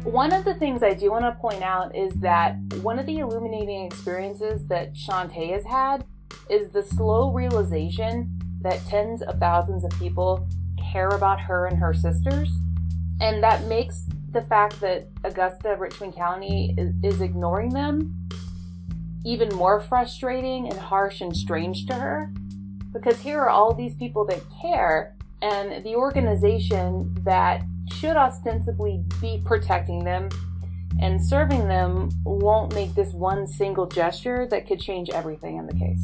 One of the things I do want to point out is that one of the illuminating experiences that Shanta has had is the slow realization that tens of thousands of people care about her and her sisters. And that makes the fact that Augusta, Richmond County is ignoring them even more frustrating and harsh and strange to her. Because here are all these people that care, and the organization that should ostensibly be protecting them and serving them won't make this one single gesture that could change everything in the case.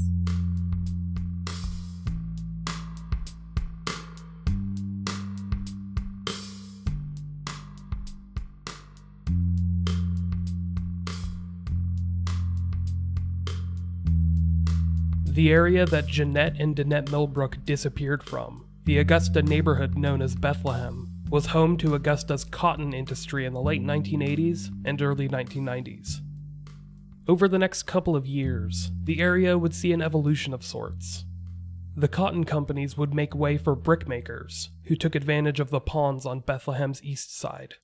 The area that Jeannette and Dannette Millbrook disappeared from, the Augusta neighborhood known as Bethlehem, was home to Augusta's cotton industry in the late 1980s and early 1990s. Over the next couple of years, the area would see an evolution of sorts. The cotton companies would make way for brickmakers, who took advantage of the ponds on Bethlehem's east side.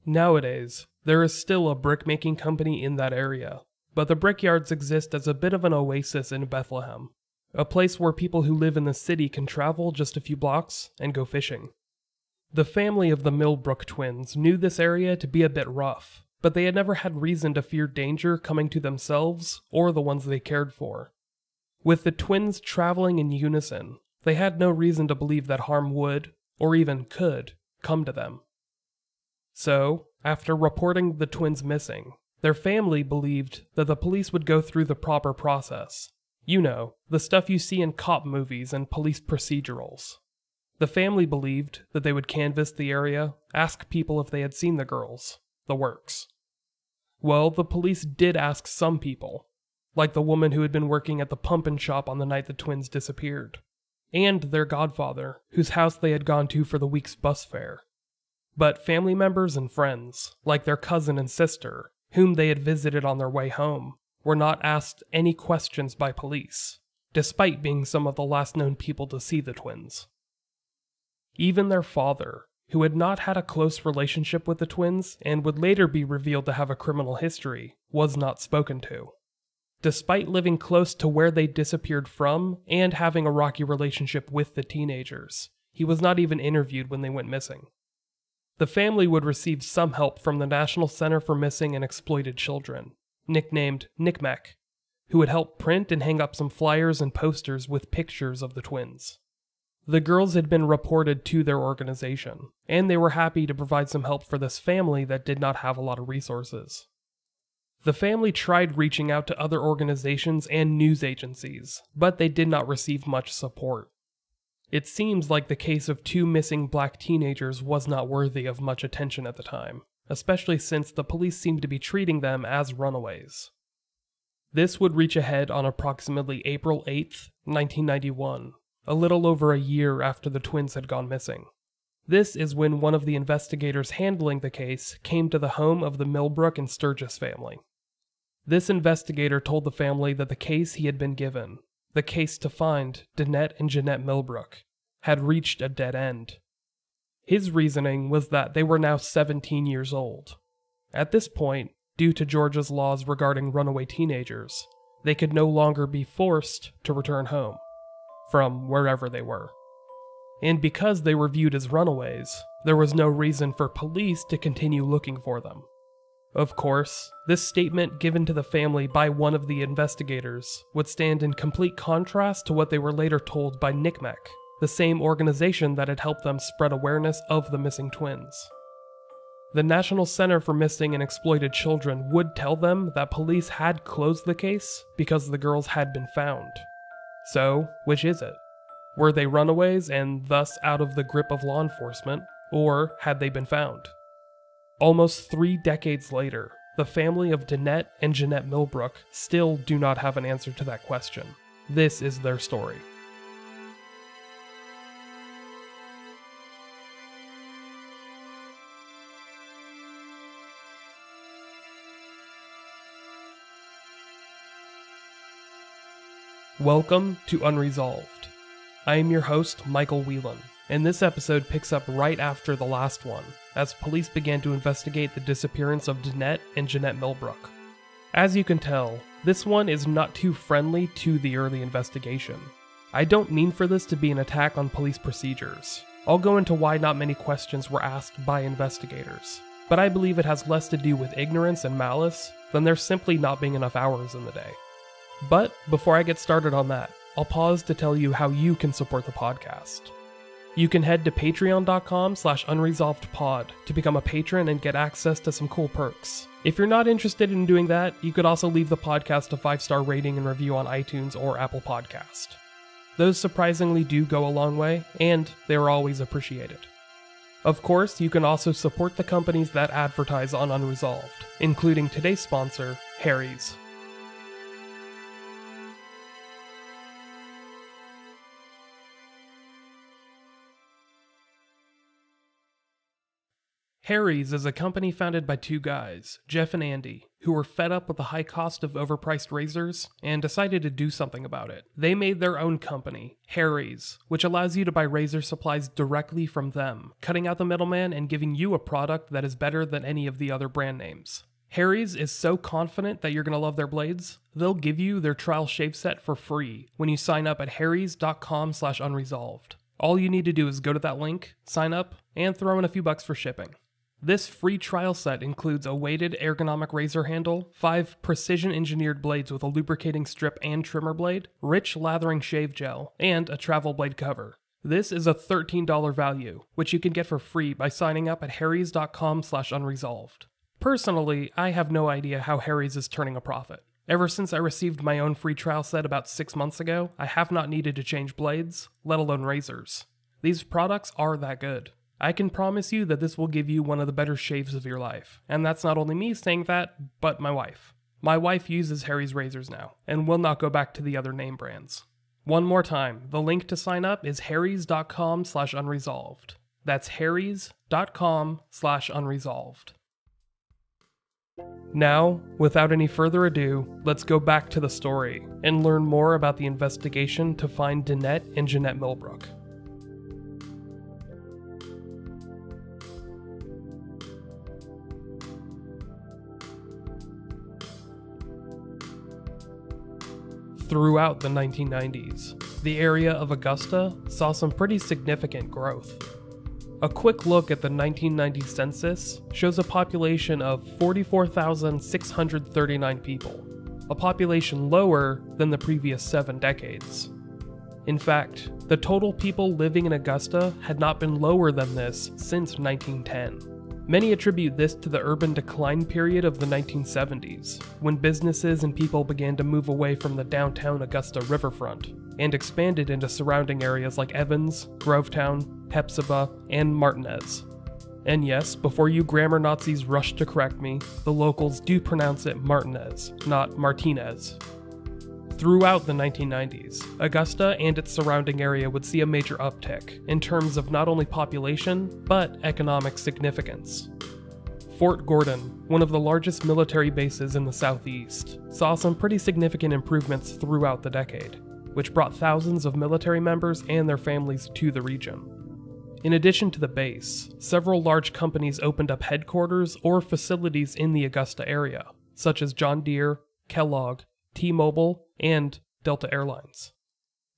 Nowadays, there is still a brickmaking company in that area, but the brickyards exist as a bit of an oasis in Bethlehem, a place where people who live in the city can travel just a few blocks and go fishing. The family of the Millbrook twins knew this area to be a bit rough, but they had never had reason to fear danger coming to themselves or the ones they cared for. With the twins traveling in unison, they had no reason to believe that harm would, or even could, come to them. So, after reporting the twins missing, their family believed that the police would go through the proper process. You know, the stuff you see in cop movies and police procedurals. The family believed that they would canvass the area, ask people if they had seen the girls, the works. Well, the police did ask some people, like the woman who had been working at the pumpkin shop on the night the twins disappeared, and their godfather, whose house they had gone to for the week's bus fare. But family members and friends, like their cousin and sister, whom they had visited on their way home, were not asked any questions by police, despite being some of the last known people to see the twins. Even their father, who had not had a close relationship with the twins and would later be revealed to have a criminal history, was not spoken to. Despite living close to where they disappeared from and having a rocky relationship with the teenagers, he was not even interviewed when they went missing. The family would receive some help from the National Center for Missing and Exploited Children, nicknamed NCMEC, who would help print and hang up some flyers and posters with pictures of the twins. The girls had been reported to their organization, and they were happy to provide some help for this family that did not have a lot of resources. The family tried reaching out to other organizations and news agencies, but they did not receive much support. It seems like the case of two missing black teenagers was not worthy of much attention at the time, especially since the police seemed to be treating them as runaways. This would reach a head on approximately April 8th, 1991, a little over a year after the twins had gone missing. This is when one of the investigators handling the case came to the home of the Millbrook and Sturgis family. This investigator told the family that the case he had been given, the case to find Dannette and Jeannette Millbrook, had reached a dead end. His reasoning was that they were now 17 years old. At this point, due to Georgia's laws regarding runaway teenagers, they could no longer be forced to return home, from wherever they were. And because they were viewed as runaways, there was no reason for police to continue looking for them. Of course, this statement given to the family by one of the investigators would stand in complete contrast to what they were later told by NCMEC, the same organization that had helped them spread awareness of the missing twins. The National Center for Missing and Exploited Children would tell them that police had closed the case because the girls had been found. So, which is it? Were they runaways and thus out of the grip of law enforcement, or had they been found? Almost 3 decades later, the family of Dannette and Jeannette Millbrook still do not have an answer to that question. This is their story. Welcome to Unresolved. I am your host, Michael Whelan, and this episode picks up right after the last one, as police began to investigate the disappearance of Dannette and Jeannette Millbrook. As you can tell, this one is not too friendly to the early investigation. I don't mean for this to be an attack on police procedures. I'll go into why not many questions were asked by investigators, but I believe it has less to do with ignorance and malice than there simply not being enough hours in the day. But before I get started on that, I'll pause to tell you how you can support the podcast. You can head to patreon.com/unresolvedpod to become a patron and get access to some cool perks. If you're not interested in doing that, you could also leave the podcast a 5-star rating and review on iTunes or Apple Podcast. Those surprisingly do go a long way, and they're always appreciated. Of course, you can also support the companies that advertise on Unresolved, including today's sponsor, Harry's. Harry's is a company founded by two guys, Jeff and Andy, who were fed up with the high cost of overpriced razors and decided to do something about it. They made their own company, Harry's, which allows you to buy razor supplies directly from them, cutting out the middleman and giving you a product that is better than any of the other brand names. Harry's is so confident that you're going to love their blades, they'll give you their trial shave set for free when you sign up at harrys.com/unresolved. All you need to do is go to that link, sign up, and throw in a few bucks for shipping. This free trial set includes a weighted ergonomic razor handle, 5 precision-engineered blades with a lubricating strip and trimmer blade, rich lathering shave gel, and a travel blade cover. This is a $13 value, which you can get for free by signing up at harrys.com/unresolved. Personally, I have no idea how Harry's is turning a profit. Ever since I received my own free trial set about 6 months ago, I have not needed to change blades, let alone razors. These products are that good. I can promise you that this will give you one of the better shaves of your life. And that's not only me saying that, but my wife. My wife uses Harry's razors now, and will not go back to the other name brands. One more time, the link to sign up is harrys.com/unresolved. That's harrys.com/unresolved. Now, without any further ado, let's go back to the story and learn more about the investigation to find Dannette and Jeannette Millbrook. Throughout the 1990s, the area of Augusta saw some pretty significant growth. A quick look at the 1990 census shows a population of 44,639 people, a population lower than the previous 7 decades. In fact, the total people living in Augusta had not been lower than this since 1910. Many attribute this to the urban decline period of the 1970s, when businesses and people began to move away from the downtown Augusta riverfront, and expanded into surrounding areas like Evans, Grovetown, Hepzibah, and Martinez. And yes, before you grammar Nazis rush to correct me, the locals do pronounce it Martinez, not Martinez. Throughout the 1990s, Augusta and its surrounding area would see a major uptick in terms of not only population, but economic significance. Fort Gordon, one of the largest military bases in the southeast, saw some pretty significant improvements throughout the decade, which brought thousands of military members and their families to the region. In addition to the base, several large companies opened up headquarters or facilities in the Augusta area, such as John Deere, Kellogg, T-Mobile, and Delta Airlines.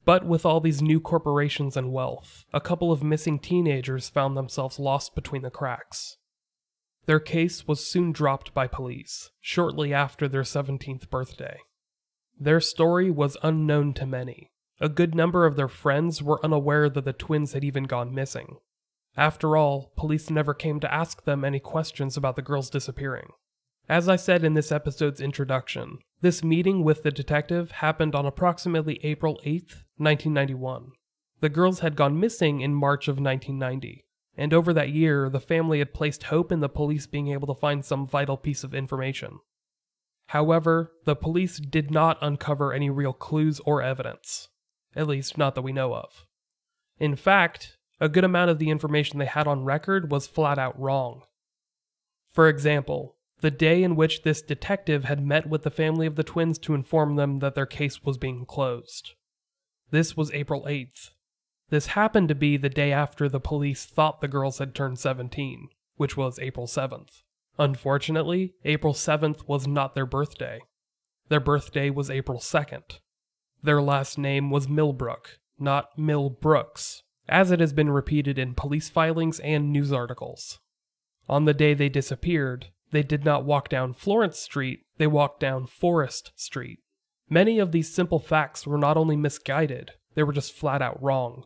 But with all these new corporations and wealth, a couple of missing teenagers found themselves lost between the cracks. Their case was soon dropped by police, shortly after their 17th birthday. Their story was unknown to many. A good number of their friends were unaware that the twins had even gone missing. After all, police never came to ask them any questions about the girls disappearing. As I said in this episode's introduction, this meeting with the detective happened on approximately April 8th, 1991. The girls had gone missing in March of 1990, and over that year, the family had placed hope in the police being able to find some vital piece of information. However, the police did not uncover any real clues or evidence, at least not that we know of. In fact, a good amount of the information they had on record was flat out wrong. For example, the day in which this detective had met with the family of the twins to inform them that their case was being closed. This was April 8th. This happened to be the day after the police thought the girls had turned 17, which was April 7th. Unfortunately, April 7th was not their birthday. Their birthday was April 2nd. Their last name was Millbrook, not Millbrooks, as it has been repeated in police filings and news articles. On the day they disappeared, they did not walk down Florence Street, they walked down Forest Street. Many of these simple facts were not only misguided, they were just flat out wrong.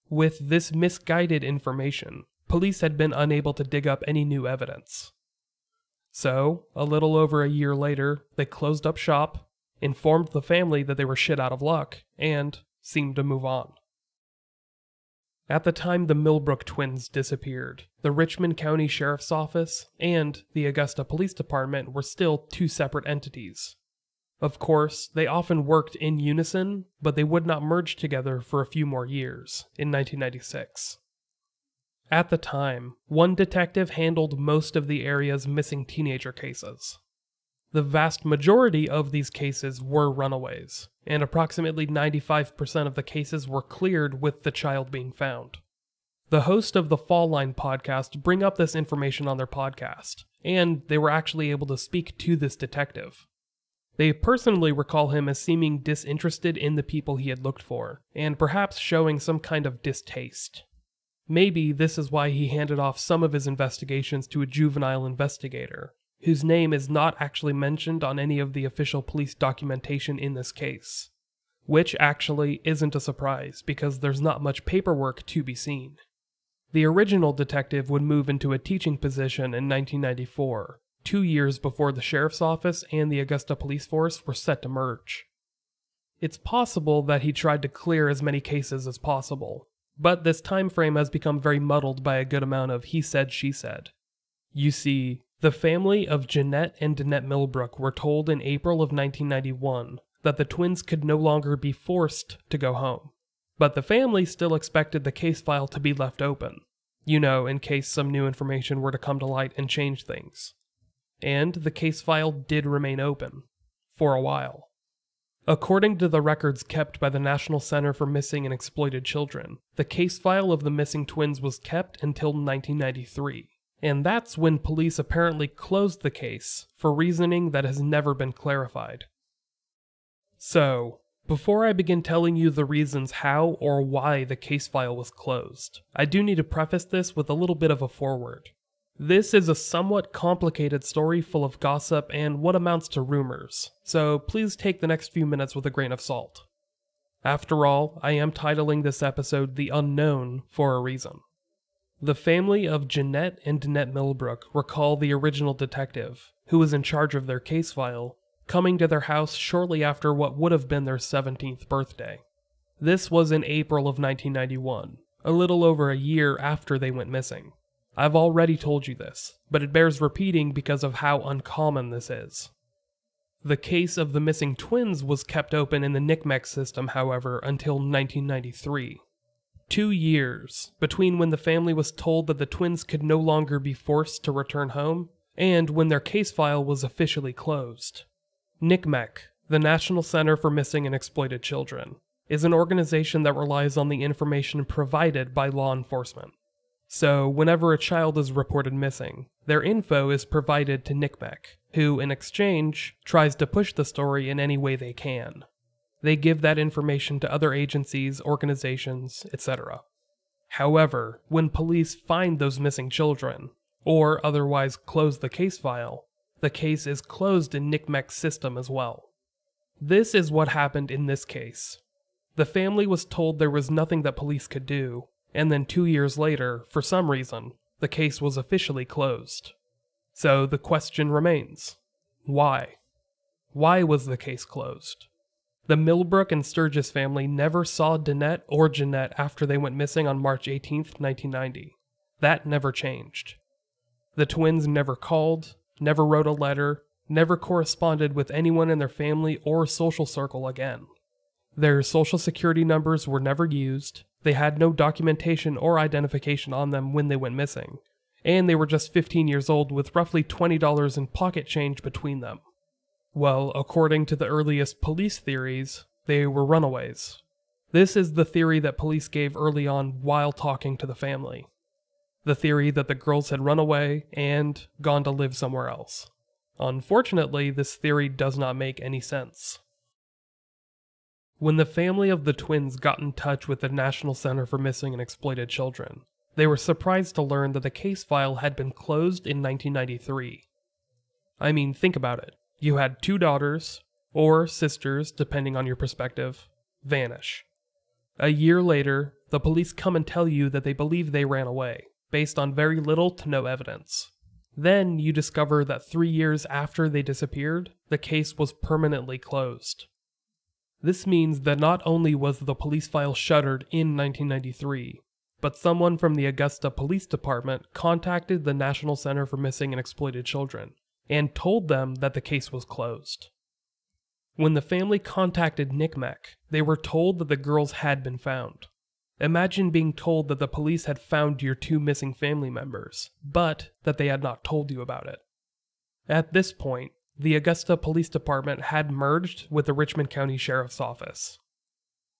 With this misguided information, police had been unable to dig up any new evidence. So, a little over a year later, they closed up shop, informed the family that they were shit out of luck, and seemed to move on. At the time the Millbrook twins disappeared, the Richmond County Sheriff's Office and the Augusta Police Department were still two separate entities. Of course, they often worked in unison, but they would not merge together for a few more years, in 1996. At the time, one detective handled most of the area's missing teenager cases. The vast majority of these cases were runaways, and approximately 95% of the cases were cleared with the child being found. The host of the Fall Line podcast bring up this information on their podcast, and they were actually able to speak to this detective. They personally recall him as seeming disinterested in the people he had looked for, and perhaps showing some kind of distaste. Maybe this is why he handed off some of his investigations to a juvenile investigator, whose name is not actually mentioned on any of the official police documentation in this case. Which actually isn't a surprise, because there's not much paperwork to be seen. The original detective would move into a teaching position in 1994, 2 years before the sheriff's office and the Augusta police force were set to merge. It's possible that he tried to clear as many cases as possible, but this time frame has become very muddled by a good amount of he said, she said. You see, the family of Jeannette and Dannette Millbrook were told in April of 1991 that the twins could no longer be forced to go home. But the family still expected the case file to be left open, in case some new information were to come to light and change things. And the case file did remain open, for a while. According to the records kept by the National Center for Missing and Exploited Children, the case file of the missing twins was kept until 1993. And that's when police apparently closed the case for reasoning that has never been clarified. So, before I begin telling you the reasons how or why the case file was closed, I do need to preface this with a little bit of a foreword. This is a somewhat complicated story full of gossip and what amounts to rumors, so please take the next few minutes with a grain of salt. After all, I am titling this episode The Unknown for a reason. The family of Jeannette and Dannette Millbrook recall the original detective, who was in charge of their case file, coming to their house shortly after what would have been their 17th birthday. This was in April of 1991, a little over a year after they went missing. I've already told you this, but it bears repeating because of how uncommon this is. The case of the missing twins was kept open in the NCMEC system, however, until 1993. 2 years between when the family was told that the twins could no longer be forced to return home, and when their case file was officially closed. NCMEC, the National Center for Missing and Exploited Children, is an organization that relies on the information provided by law enforcement. So, whenever a child is reported missing, their info is provided to NCMEC, who, in exchange, tries to push the story in any way they can. They give that information to other agencies, organizations, etc. However, when police find those missing children, or otherwise close the case file, the case is closed in NCMEC's system as well. This is what happened in this case. The family was told there was nothing that police could do, and then 2 years later, for some reason, the case was officially closed. So the question remains, why? Why was the case closed? The Millbrook and Sturgis family never saw Dannette or Jeannette after they went missing on March 18, 1990. That never changed. The twins never called, never wrote a letter, never corresponded with anyone in their family or social circle again. Their social security numbers were never used, they had no documentation or identification on them when they went missing, and they were just 15 years old with roughly $20 in pocket change between them. Well, according to the earliest police theories, they were runaways. This is the theory that police gave early on while talking to the family. The theory that the girls had run away and gone to live somewhere else. Unfortunately, this theory does not make any sense. When the family of the twins got in touch with the National Center for Missing and Exploited Children, they were surprised to learn that the case file had been closed in 1993. I mean, think about it. You had 2 daughters, or sisters, depending on your perspective, vanish. A year later, the police come and tell you that they believe they ran away, based on very little to no evidence. Then you discover that 3 years after they disappeared, the case was permanently closed. This means that not only was the police file shuttered in 1993, but someone from the Augusta Police Department contacted the National Center for Missing and Exploited Children and told them that the case was closed. When the family contacted NCMEC, they were told that the girls had been found. Imagine being told that the police had found your 2 missing family members, but that they had not told you about it. At this point, the Augusta Police Department had merged with the Richmond County Sheriff's Office.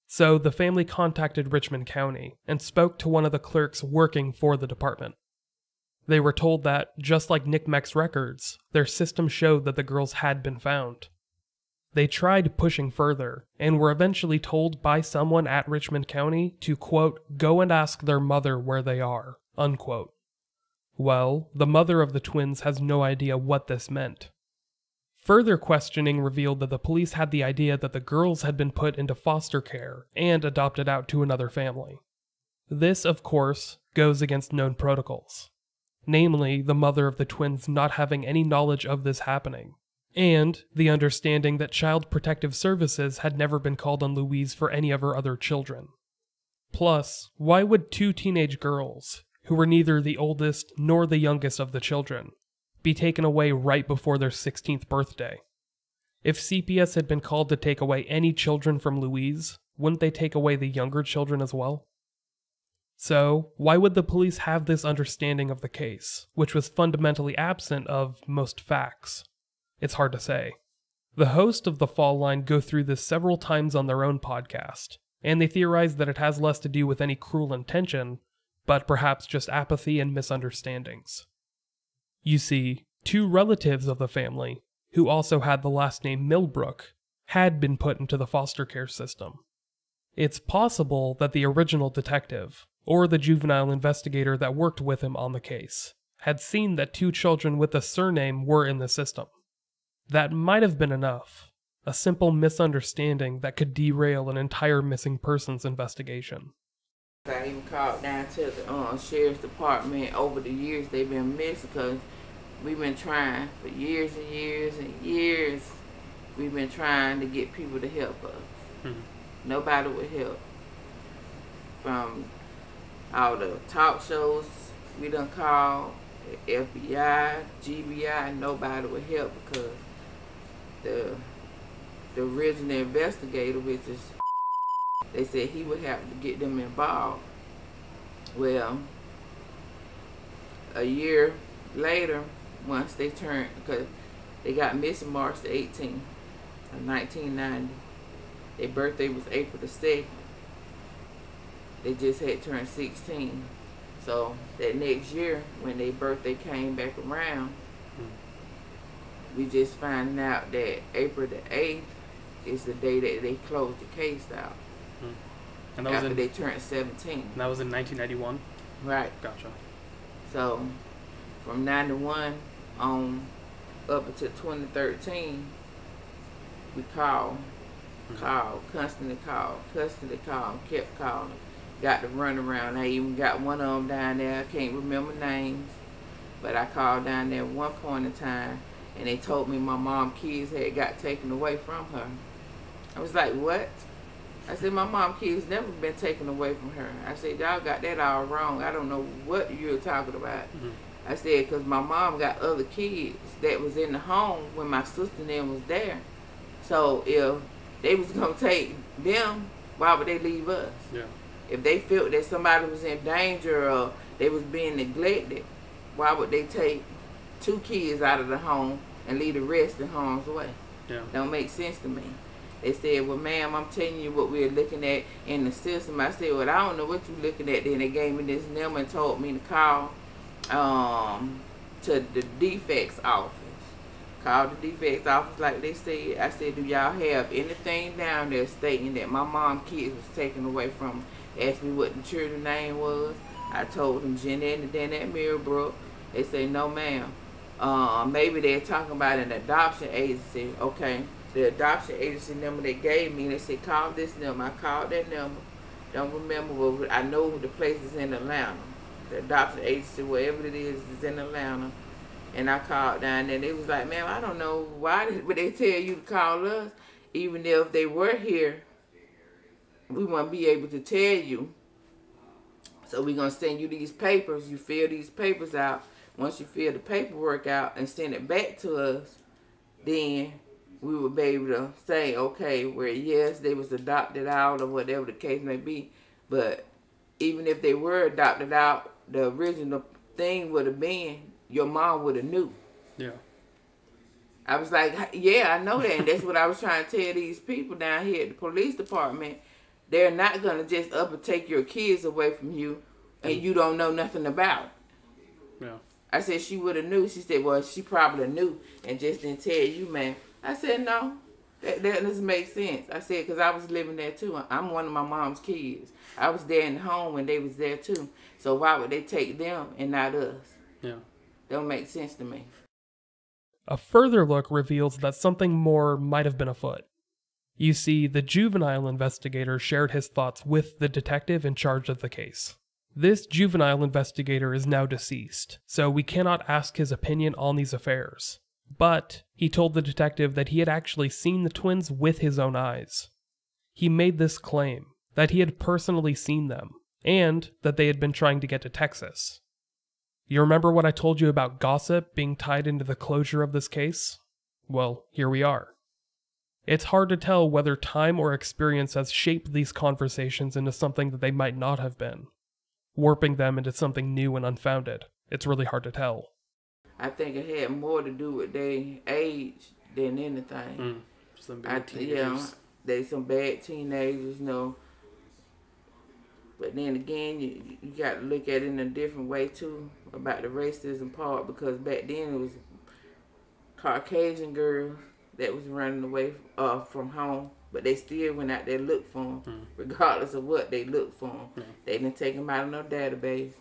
So the family contacted Richmond County and spoke to one of the clerks working for the department. They were told that, just like NCMEC's records, their system showed that the girls had been found. They tried pushing further, and were eventually told by someone at Richmond County to, quote, go and ask their mother where they are, unquote. Well, the mother of the twins has no idea what this meant. Further questioning revealed that the police had the idea that the girls had been put into foster care and adopted out to another family. This, of course, goes against known protocols, namely the mother of the twins not having any knowledge of this happening, and the understanding that Child Protective Services had never been called on Louise for any of her other children. Plus, why would 2 teenage girls, who were neither the oldest nor the youngest of the children, be taken away right before their 16th birthday? If CPS had been called to take away any children from Louise, wouldn't they take away the younger children as well? So, why would the police have this understanding of the case, which was fundamentally absent of most facts? It's hard to say. The hosts of The Fall Line go through this several times on their own podcast, and they theorize that it has less to do with any cruel intention, but perhaps just apathy and misunderstandings. You see, 2 relatives of the family, who also had the last name Millbrook, had been put into the foster care system. It's possible that the original detective, or the juvenile investigator that worked with him on the case, had seen that 2 children with a surname were in the system. That might have been enough, a simple misunderstanding that could derail an entire missing persons investigation. I even called down to the Sheriff's Department over the years they've been missing, because we've been trying for years and years and years. We've been trying to get people to help us. Mm-hmm. Nobody would help. From all the talk shows we done called, the FBI, GBI, nobody would help, because the original investigator, which is, they said he would have to get them involved. Well, a year later, once they turned, because they got missing March the 18th of 1990. Their birthday was April the 2nd. They just had turned 16. So that next year, when their birthday came back around, we just found out that April the 8th is the day that they closed the case out. And that after was they turned 17. And that was in 1991? Right. Gotcha. So, from 91 on up until 2013, we constantly called, kept calling. Got to run around. I even got one of them down there. I can't remember names, but I called down there at one point in time, and they told me my mom's kids had got taken away from her. I was like, what? I said, my mom's kids never been taken away from her. I said, y'all got that all wrong. I don't know what you're talking about. Mm-hmm. I said, because my mom got other kids that was in the home when my sister and them was there. So if they was going to take them, why would they leave us? Yeah. If they felt that somebody was in danger or they was being neglected, why would they take 2 kids out of the home and leave the rest in harm's way? Yeah. Don't make sense to me. They said, well, ma'am, I'm telling you what we're looking at in the system. I said, well, I don't know what you're looking at. Then they gave me this number and told me to call to the defects office. Called the defects office like they said. I said, do y'all have anything down there stating that my mom's kids was taken away from her? Asked me what the children's name was. I told them Jeannette and Dannette Millbrook. They said, no, ma'am. Maybe they're talking about an adoption agency. Okay. The adoption agency number they gave me, they said, call this number. I called that number. Don't remember, but I know the place is in Atlanta. The adoption agency, wherever it is in Atlanta. And I called down there, and they was like, ma'am, I don't know why would they tell you to call us. Even if they were here, we wouldn't be able to tell you. So we're going to send you these papers. You fill these papers out. Once you fill the paperwork out and send it back to us, then we would be able to say, okay, well, yes, they was adopted out or whatever the case may be. But even if they were adopted out, the original thing would have been your mom would have knew. Yeah. I was like, yeah, I know that. And that's what I was trying to tell these people down here at the police department. They're not going to just up and take your kids away from you and you don't know nothing about it. Yeah. I said, she would have knew. She said, well, she probably knew and just didn't tell you, man. I said, no, that doesn't make sense. I said, because I was living there too. I'm one of my mom's kids. I was there in the home when they was there too. So why would they take them and not us? Yeah. Don't make sense to me. A further look reveals that something more might have been afoot. You see, the juvenile investigator shared his thoughts with the detective in charge of the case. This juvenile investigator is now deceased, so we cannot ask his opinion on these affairs. But he told the detective that he had actually seen the twins with his own eyes. He made this claim, that he had personally seen them, and that they had been trying to get to Texas. You remember what I told you about gossip being tied into the closure of this case? Well, here we are. It's hard to tell whether time or experience has shaped these conversations into something that they might not have been, warping them into something new and unfounded. It's really hard to tell. I think it had more to do with their age than anything. Some bad teenagers. They some bad teenagers, But then again, you got to look at it in a different way too about the racism part, because back then it was Caucasian girls that was running away from home, but they still went out there and looked for them, regardless of what they looked for them. They didn't take them out of no database.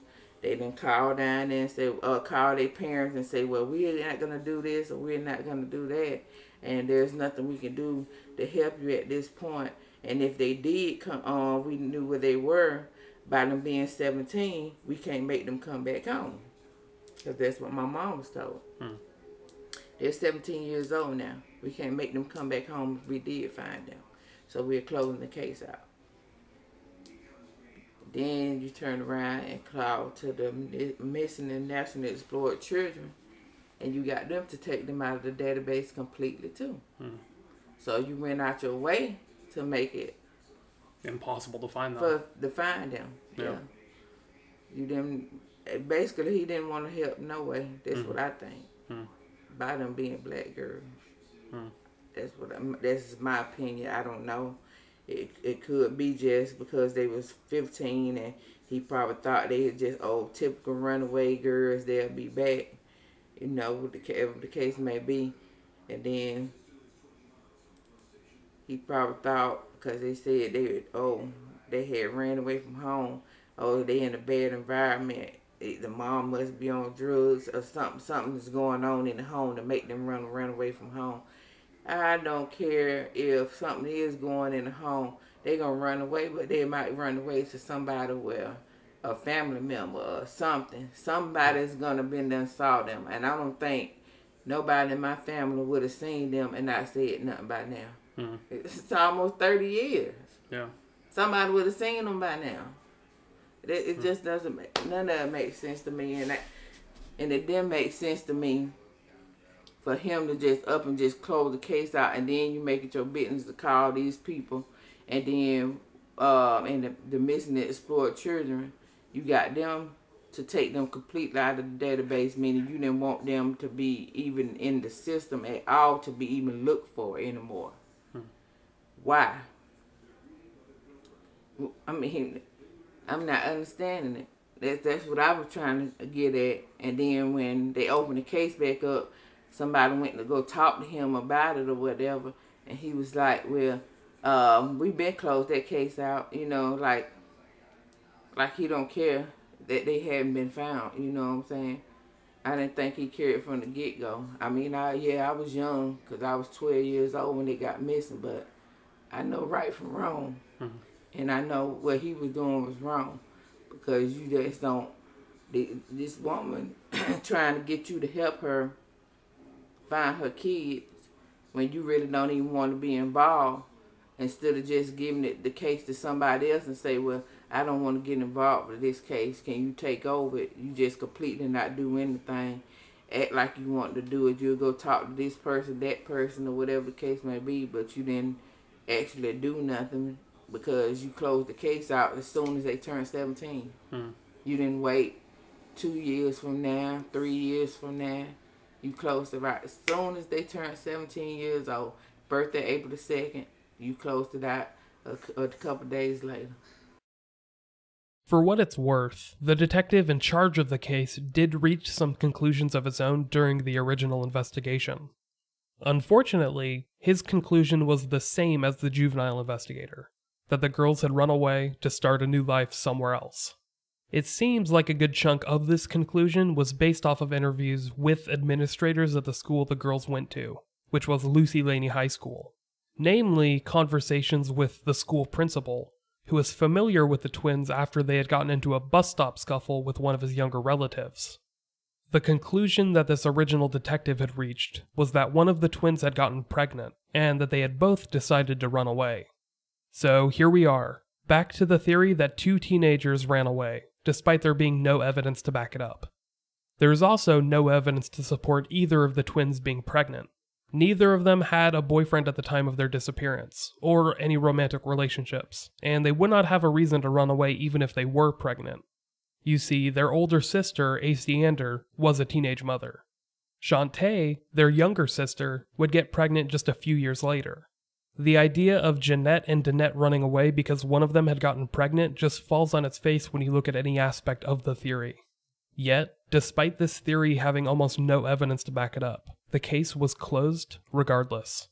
They didn't call down there and say, call their parents and say, well, we're not going to do this or we're not going to do that, and there's nothing we can do to help you at this point. And if they did come on, we knew where they were. By them being 17, we can't make them come back home. Because that's what my mom was told. They're 17 years old now. We can't make them come back home if we did find them. So we're closing the case out. Then you turn around and call to the missing and nationally explored children, and you got them to take them out of the database completely too. So you went out your way to make it impossible to find them. To find them. Yeah. You didn't. Basically, he didn't want to help no way. That's what I think. By them being black girls. That's my opinion. I don't know. It could be just because they was 15 and he probably thought they were just typical runaway girls. They'll be back, whatever the case may be. And then he probably thought, because they said they had ran away from home. They in a bad environment. The mom must be on drugs or something. Something's going on in the home to make them run away from home. I don't care if something is going in the home. They're going to run away, but they might run away to somebody a family member or something. Somebody's going to been done saw them. And I don't think nobody in my family would have seen them and not said nothing by now. It's almost 30 years. Yeah. Somebody would have seen them by now. It just doesn't make, none of it makes sense to me. And it didn't make sense to me for him to just up and just close the case out, and then you make it your business to call these people, and then and the missing and explored children, you got them to take them completely out of the database, meaning you didn't want them to be even in the system at all, to be even looked for anymore. Why? I mean, I'm not understanding it. That's what I was trying to get at. And then when they opened the case back up, somebody went to go talk to him about it or whatever, and he was like, well, we've been closed that case out, you know, like he don't care that they hadn't been found, you know what I'm saying? I didn't think he cared from the get-go. I mean, I was young because I was 12 years old when they got missing, but I know right from wrong. Mm-hmm. And I know what he was doing was wrong, because you just don't, this woman trying to get you to help her find her kids when you really don't even want to be involved, instead of just giving the case to somebody else and say, well, I don't want to get involved with this case. Can you take over it? You just completely not do anything. Act like you want to do it. You'll go talk to this person, that person, or whatever the case may be, but you didn't actually do nothing because you closed the case out as soon as they turned 17. You didn't wait 2 years from now, 3 years from now. You closed it out as soon as they turned 17 years old. Birthday April the 2nd. You closed it out a couple days later. For what it's worth, the detective in charge of the case did reach some conclusions of his own during the original investigation. Unfortunately, his conclusion was the same as the juvenile investigator, that the girls had run away to start a new life somewhere else. It seems like a good chunk of this conclusion was based off of interviews with administrators at the school the girls went to, which was Lucy Laney High School. Namely, conversations with the school principal, who was familiar with the twins after they had gotten into a bus stop scuffle with one of his younger relatives. The conclusion that this original detective had reached was that one of the twins had gotten pregnant, and that they had both decided to run away. So here we are, back to the theory that 2 teenagers ran away, despite there being no evidence to back it up. There is also no evidence to support either of the twins being pregnant. Neither of them had a boyfriend at the time of their disappearance, or any romantic relationships, and they would not have a reason to run away even if they were pregnant. You see, their older sister, Asiander, was a teenage mother. Shanta, their younger sister, would get pregnant just a few years later. The idea of Jeannette and Dannette running away because one of them had gotten pregnant just falls on its face when you look at any aspect of the theory. Yet, despite this theory having almost no evidence to back it up, the case was closed regardless.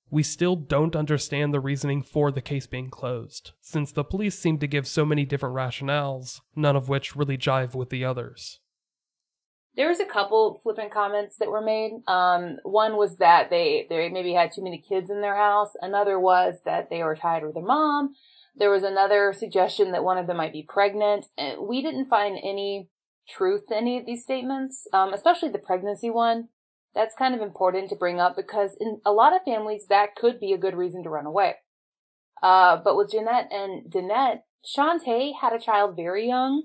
We still don't understand the reasoning for the case being closed, since the police seem to give so many different rationales, none of which really jive with the others. There was a couple flippant comments that were made. One was that they maybe had too many kids in their house. Another was that they were tired with their mom. There was another suggestion that one of them might be pregnant. And we didn't find any truth to any of these statements, especially the pregnancy one. That's kind of important to bring up because in a lot of families, that could be a good reason to run away. But with Jeannette and Dannette, Shanta had a child very young.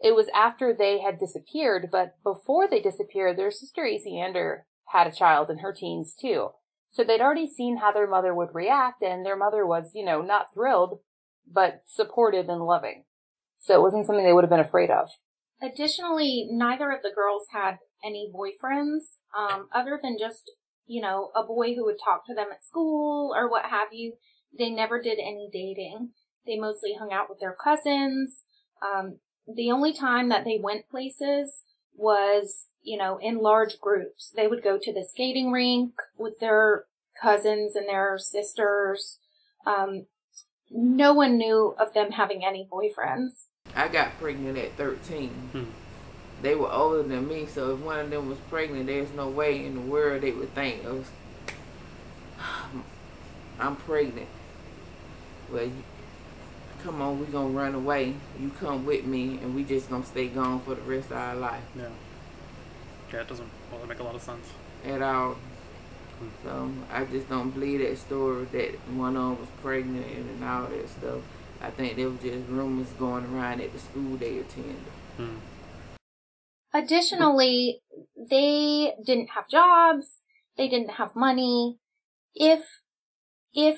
It was after they had disappeared, but before they disappeared, their sister Asiander had a child in her teens too. So they'd already seen how their mother would react, and their mother was, not thrilled, but supportive and loving. So it wasn't something they would have been afraid of. Additionally, neither of the girls had any boyfriends, other than just, a boy who would talk to them at school or what have you. They never did any dating. They mostly hung out with their cousins. The only time that they went places was, in large groups. They would go to the skating rink with their cousins and their sisters. No one knew of them having any boyfriends. I got pregnant at 13. They were older than me, so if one of them was pregnant, there's no way in the world they would think of, I'm pregnant. Well, come on, we're going to run away. You come with me, and we just going to stay gone for the rest of our life. Yeah, it doesn't make a lot of sense. At all. So, I just don't believe that story that one of them was pregnant and all that stuff. I think there was just rumors going around at the school they attended. Additionally, they didn't have jobs. They didn't have money. If they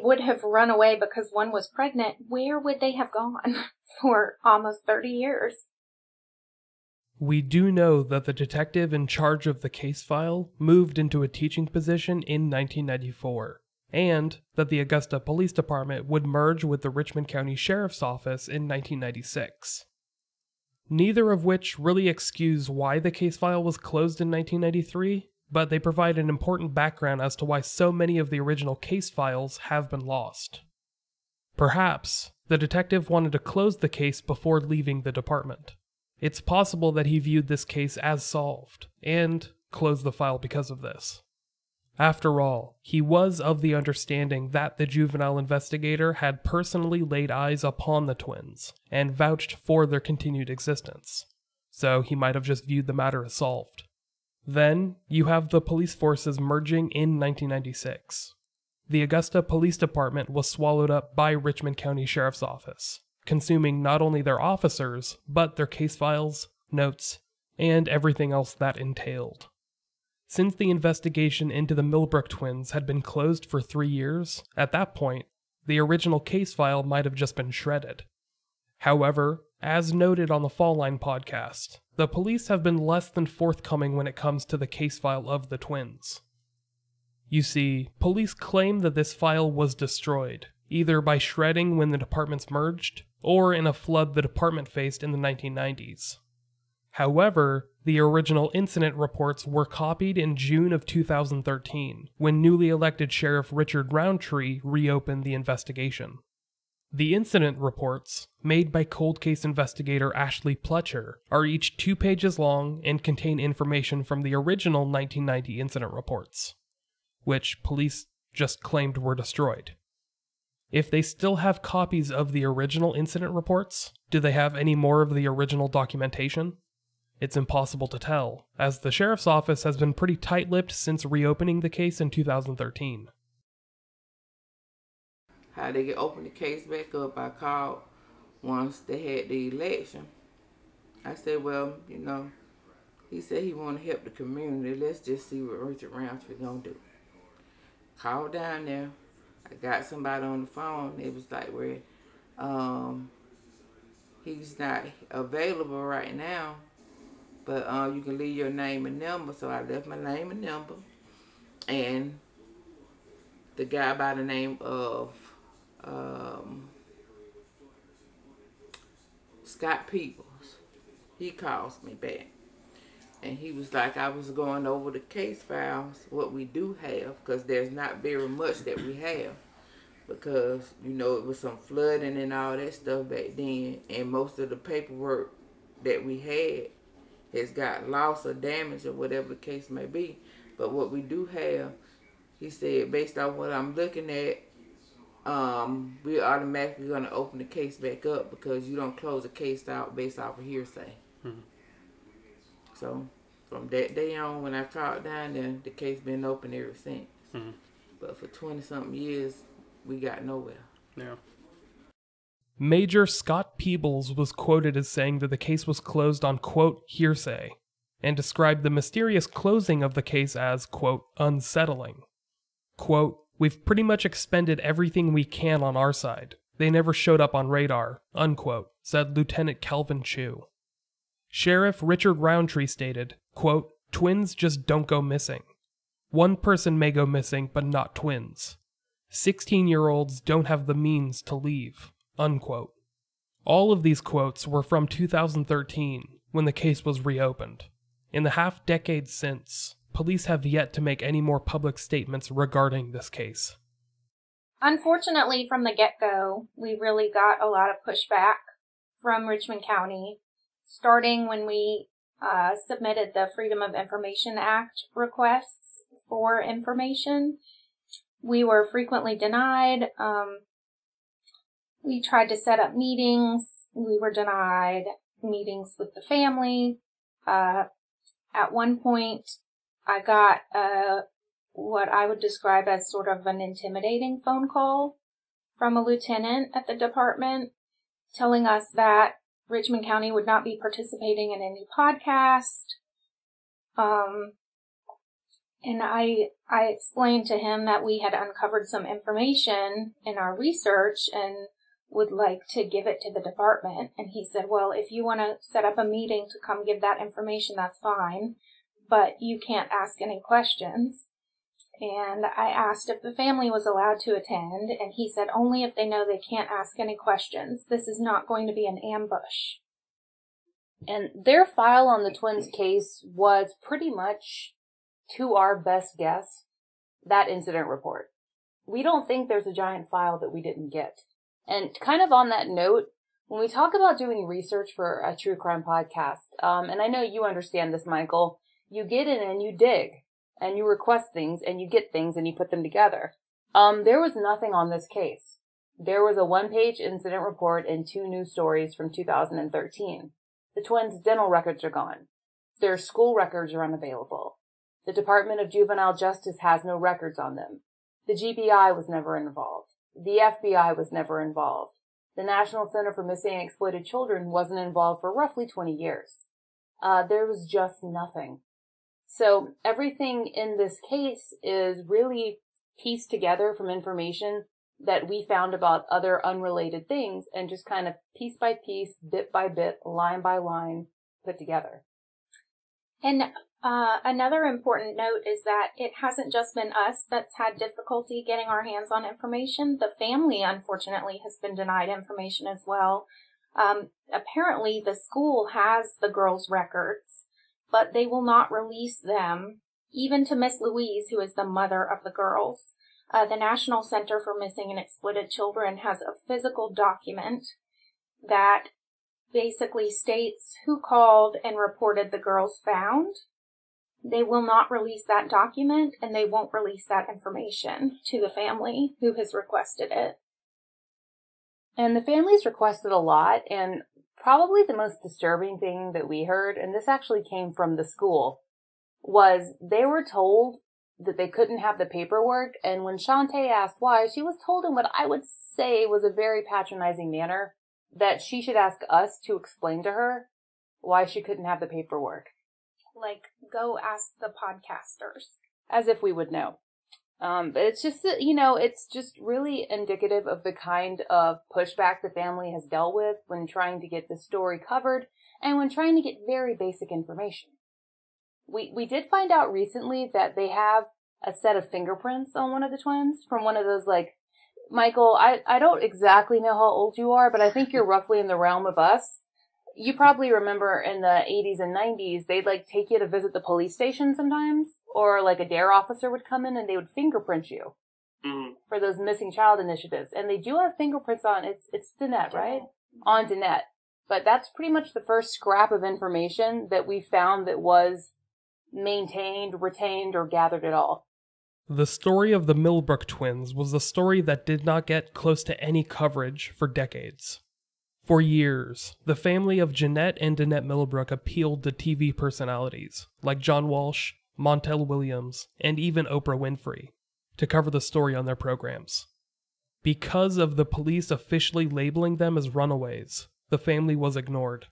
would have run away because one was pregnant, where would they have gone for almost 30 years? We do know that the detective in charge of the case file moved into a teaching position in 1994, and that the Augusta Police Department would merge with the Richmond County Sheriff's Office in 1996. Neither of which really excuse why the case file was closed in 1993, but they provide an important background as to why so many of the original case files have been lost. Perhaps the detective wanted to close the case before leaving the department. It's possible that he viewed this case as solved, and closed the file because of this. After all, he was of the understanding that the juvenile investigator had personally laid eyes upon the twins, and vouched for their continued existence, so he might have just viewed the matter as solved. Then, you have the police forces merging in 1996. The Augusta Police Department was swallowed up by Richmond County Sheriff's Office, consuming not only their officers, but their case files, notes, and everything else that entailed. Since the investigation into the Millbrook twins had been closed for 3 years, at that point, the original case file might have just been shredded. However, as noted on the Fall Line podcast, the police have been less than forthcoming when it comes to the case file of the twins. You see, police claim that this file was destroyed, either by shredding when the departments merged, or in a flood the department faced in the 1990s. However, the original incident reports were copied in June of 2013, when newly elected Sheriff Richard Roundtree reopened the investigation. The incident reports, made by cold case investigator Ashley Pletcher, are each 2 pages long and contain information from the original 1990 incident reports, which police just claimed were destroyed. If they still have copies of the original incident reports, do they have any more of the original documentation? It's impossible to tell, as the sheriff's office has been pretty tight-lipped since reopening the case in 2013. How they open the case back up, I called once they had the election. I said, well, he said he want to help the community. Let's just see what Richard Roundtree gonna do. Called down there. I got somebody on the phone. It was like, he's not available right now, but you can leave your name and number. So I left my name and number. And the guy by the name of Scott Peoples, he calls me back. And he was like, I was going over the case files, what we do have, because there's not very much that we have. Because, it was some flooding and all that stuff back then. And most of the paperwork that we had has got lost or damaged or whatever the case may be. But what we do have, he said, based on what I'm looking at, we're automatically going to open the case back up because you don't close a case out based off of hearsay. Mm-hmm. So, from that day on, when I called down there, the case been open ever since. Mm-hmm. But for 20-something years, we got nowhere. Yeah. Major Scott Peebles was quoted as saying that the case was closed on, quote, hearsay, and described the mysterious closing of the case as, quote, unsettling. Quote, we've pretty much expended everything we can on our side. They never showed up on radar, unquote, said Lieutenant Calvin Chu. Sheriff Richard Roundtree stated, quote, twins just don't go missing. One person may go missing, but not twins. 16-year-olds don't have the means to leave, unquote. All of these quotes were from 2013, when the case was reopened. In the half-decade since, police have yet to make any more public statements regarding this case. Unfortunately, from the get-go, we really got a lot of pushback from Richmond County, starting when we submitted the Freedom of Information Act requests for information. We were frequently denied. We tried to set up meetings. We were denied meetings with the family. At one point, I got what I would describe as sort of an intimidating phone call from a lieutenant at the department telling us that Richmond County would not be participating in any podcast. And I explained to him that we had uncovered some information in our research and would like to give it to the department. And he said, well, if you want to set up a meeting to come give that information, that's fine, but you can't ask any questions. And I asked if the family was allowed to attend, and he said only if they know they can't ask any questions. This is not going to be an ambush. And their file on the twins' case was pretty much, to our best guess, that incident report. We don't think there's a giant file that we didn't get. And kind of on that note, when we talk about doing research for a true crime podcast, and I know you understand this, Michael, you get in and you dig, and you request things, and you get things, and you put them together. There was nothing on this case. There was a one-page incident report and 2 news stories from 2013. The twins' dental records are gone. Their school records are unavailable. The Department of Juvenile Justice has no records on them. The GBI was never involved. The FBI was never involved. The National Center for Missing and Exploited Children wasn't involved for roughly 20 years. There was just nothing. So everything in this case is really pieced together from information that we found about other unrelated things and just kind of piece by piece, bit by bit, line by line put together. And another important note is that it hasn't just been us that's had difficulty getting our hands on information. The family, unfortunately, has been denied information as well. Apparently, the school has the girls' records, but they will not release them, even to Miss Louise, who is the mother of the girls. The National Center for Missing and Exploited Children has a physical document that basically states who called and reported the girls found. They will not release that document, and they won't release that information to the family who has requested it. And the families requested a lot, and probably the most disturbing thing that we heard, and this actually came from the school, was they were told that they couldn't have the paperwork, and when Shanta asked why, she was told in what I would say was a very patronizing manner that she should ask us to explain to her why she couldn't have the paperwork. Like, go ask the podcasters. As if we would know. But it's just, it's just really indicative of the kind of pushback the family has dealt with when trying to get the story covered and when trying to get very basic information. We did find out recently that they have a set of fingerprints on one of the twins from one of those, Michael, I don't exactly know how old you are, but I think you're roughly in the realm of us. You probably remember in the 80s and 90s, they'd take you to visit the police station sometimes, or a DARE officer would come in and they would fingerprint you for those missing child initiatives. And they do have fingerprints on, it's Dannette, right? On Dannette. But that's pretty much the first scrap of information that we found that was maintained, retained, or gathered at all. The story of the Millbrook twins was a story that did not get close to any coverage for decades. For years, the family of Jeannette and Dannette Millbrook appealed to TV personalities like John Walsh, Montel Williams, and even Oprah Winfrey to cover the story on their programs. Because of the police officially labeling them as runaways, the family was ignored.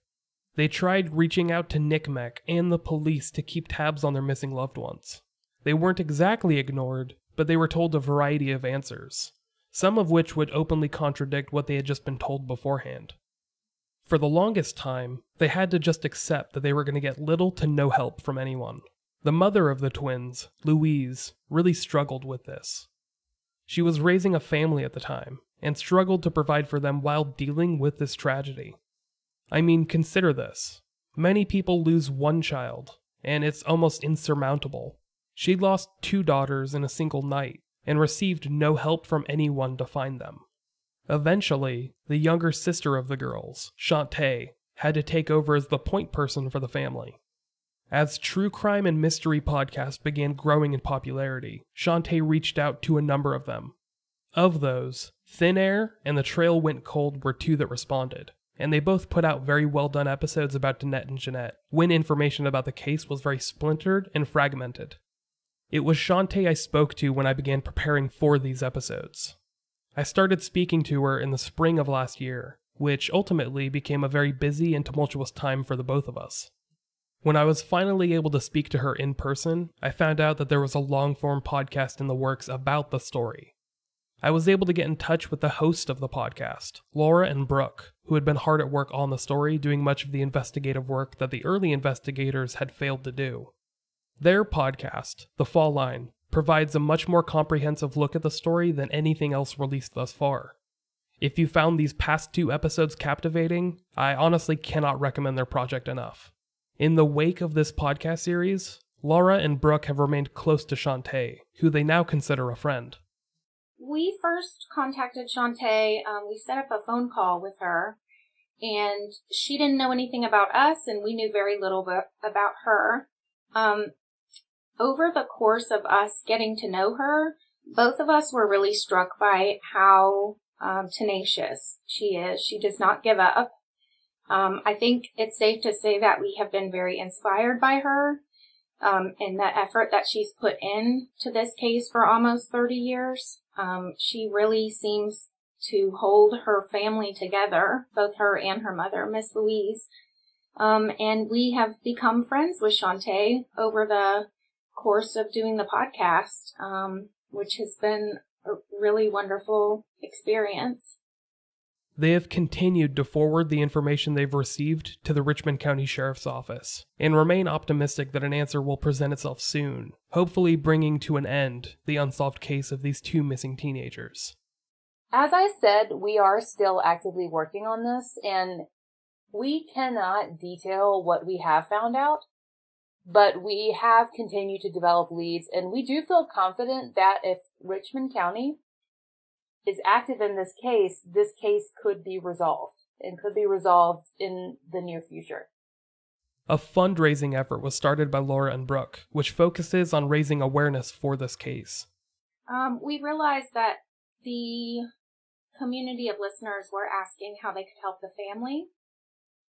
They tried reaching out to NCMEC and the police to keep tabs on their missing loved ones. They weren't exactly ignored, but they were told a variety of answers, some of which would openly contradict what they had just been told beforehand. For the longest time, they had to just accept that they were going to get little to no help from anyone. The mother of the twins, Louise, really struggled with this. She was raising a family at the time, and struggled to provide for them while dealing with this tragedy. I mean, consider this. Many people lose one child, and it's almost insurmountable. She lost 2 daughters in a single night, and received no help from anyone to find them. Eventually, the younger sister of the girls, Shanta, had to take over as the point person for the family. As true crime and mystery podcasts began growing in popularity, Shanta reached out to a number of them. Of those, Thin Air and The Trail Went Cold were 2 that responded, and they both put out very well done episodes about Dannette and Jeannette, when information about the case was very splintered and fragmented. It was Shanta I spoke to when I began preparing for these episodes. I started speaking to her in the spring of last year, which ultimately became a very busy and tumultuous time for the both of us. When I was finally able to speak to her in person, I found out that there was a long-form podcast in the works about the story. I was able to get in touch with the host of the podcast, Laura and Brooke, who had been hard at work on the story, doing much of the investigative work that the early investigators had failed to do. Their podcast, The Fall Line, provides a much more comprehensive look at the story than anything else released thus far. If you found these past 2 episodes captivating, I honestly cannot recommend their project enough. In the wake of this podcast series, Laura and Brooke have remained close to Shanta, who they now consider a friend. We first contacted Shanta, we set up a phone call with her, and she didn't know anything about us, and we knew very little about her. Over the course of us getting to know her, both of us were really struck by how tenacious she is. She does not give up. I think it's safe to say that we have been very inspired by her and the effort that she's put into this case for almost 30 years. She really seems to hold her family together, both her and her mother, Miss Louise. And we have become friends with Shanta over the course of doing the podcast, which has been a really wonderful experience. They have continued to forward the information they've received to the Richmond County Sheriff's Office, and remain optimistic that an answer will present itself soon, hopefully bringing to an end the unsolved case of these 2 missing teenagers. As I said, we are still actively working on this, and we cannot detail what we have found out, but we have continued to develop leads, and we do feel confident that if Richmond County is active in this case could be resolved, and could be resolved in the near future. A fundraising effort was started by Laura and Brooke, which focuses on raising awareness for this case. We realized that the community of listeners were asking how they could help the family.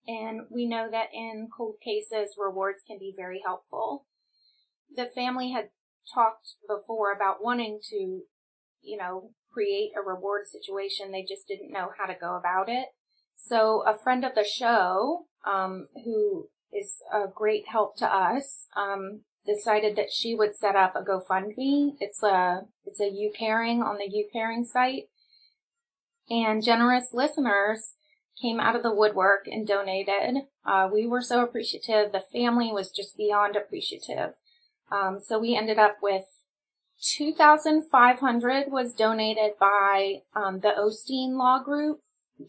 And we know that in cold cases, rewards can be very helpful. The family had talked before about wanting to, create a reward situation. They just didn't know how to go about it. So a friend of the show, who is a great help to us, decided that she would set up a GoFundMe. It's a YouCaring on the YouCaring site. And generous listeners came out of the woodwork and donated. We were so appreciative. The family was just beyond appreciative. So we ended up with $2,500 was donated by the Osteen Law Group,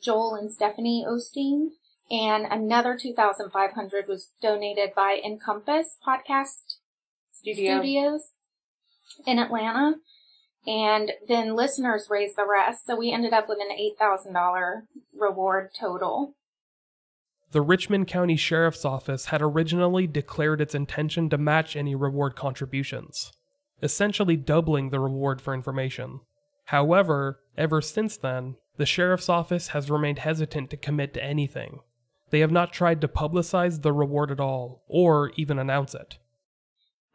Joel and Stephanie Osteen, and another $2,500 was donated by Encompass Podcast Studios in Atlanta. And then listeners raised the rest, so we ended up with an $8,000 reward total. The Richmond County Sheriff's Office had originally declared its intention to match any reward contributions, essentially doubling the reward for information. However, ever since then, the Sheriff's Office has remained hesitant to commit to anything. They have not tried to publicize the reward at all, or even announce it.